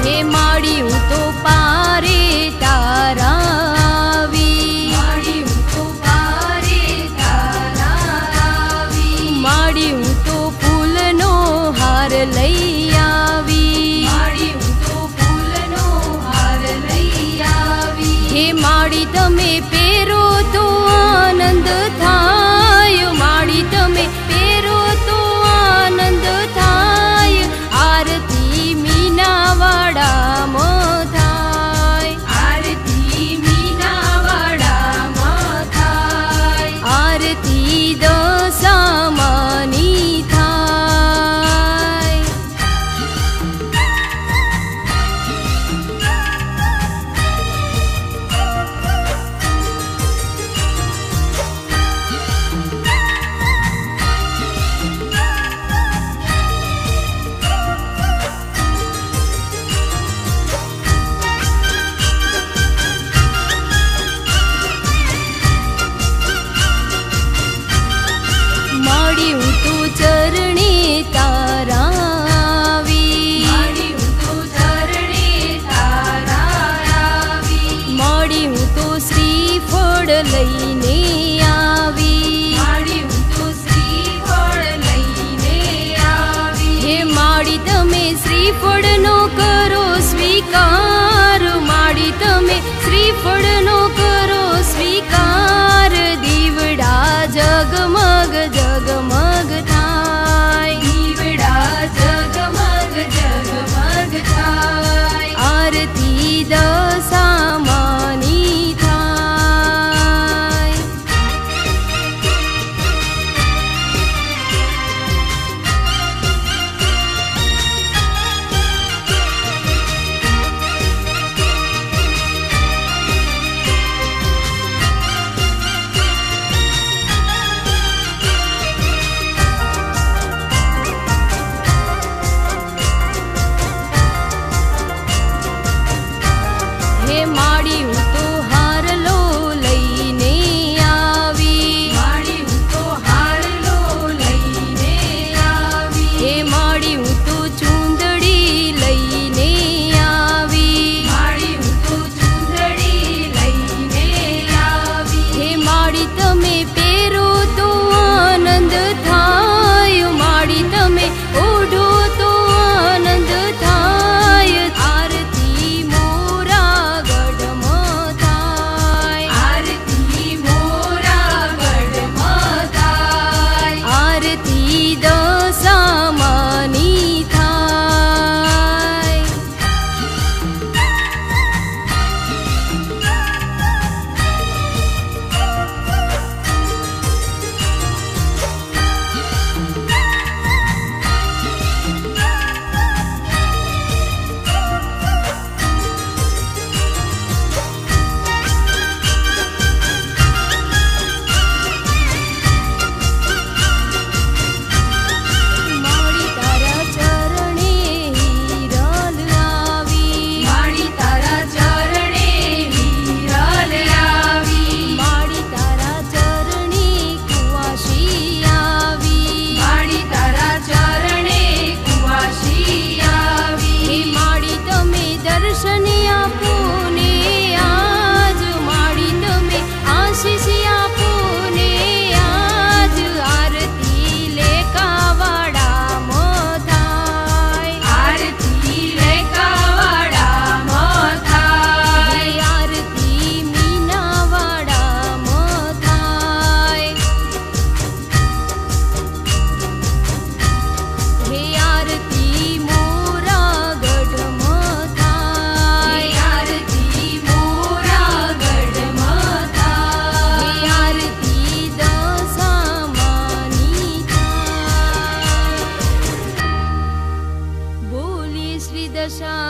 હે માડી હું તો પારે તારા આવી, માડી હું તો પારે તારા આવી, માડી હું તો ફૂલનો હાર લઈ આવી, માડી હું તો ફૂલનો હાર લઈ આવી, હે માડી તમે પહેરો તો આનંદ થાય, માડી તમે પહેરો તો આનંદ થાય, આરતી મીનાવાડામાં થાય, આરતી મીનાવાડામાં થાય, આરતી દશામાની થાય. માડી હું તો ચરણે તારા આવી, માડી હું તો ચરણે તારા આવી, માડી હું તો શ્રીફળ લઈને આવી, માડી હું તો શ્રીફળ લઈને આવી, હે માડી તમે શ્રીફળનો કરો સ્વીકાર, માડી તમે શ્રીફળનો કરો સ્વીકાર, દીવડા જગમગ જગમગ થાય, દીવડા જગમગ જગમગ થાય, આરતી દશામાની થાય. હે માડી હું તો હારલો લઈને આવી, માડી હું તો હારલો લઈને આવી, હે માડી હું તો ચૂંદડી લઈને આવી, માડી હું તો ચૂંદડી લઈને આવી, હે માડી તમે પહેરો તો આનંદ થાય, માડી તમે ઓઢો તો આનંદ થાય, આરતી મોરાગઢમાં થાય, આરતી મોરાગઢમાં થાય, આરતી દશામાની થાય. માડી તારા ચરણે હિરલ આવી, માડી તારા ચરણે હિરલ આવી, માડી તારા ચરણે કુવાસી આવી, માડી તારા ચરણે કુવાસી આવી, હે માડી તમે દર્શન આપો ને આજ, માડી તમે આશીષ આપો ને આજ, આરતી લેકાવાડામાં થાય, આરતી લેકાવાડામાં થાય, આરતી મીનાવાડામાં થાય, હે આરતી મોરાગઢમાં થાય, આરતી મોરાગઢમાં થાય, હે આરતી દશામાની થાય. બોલી શ્રી દશા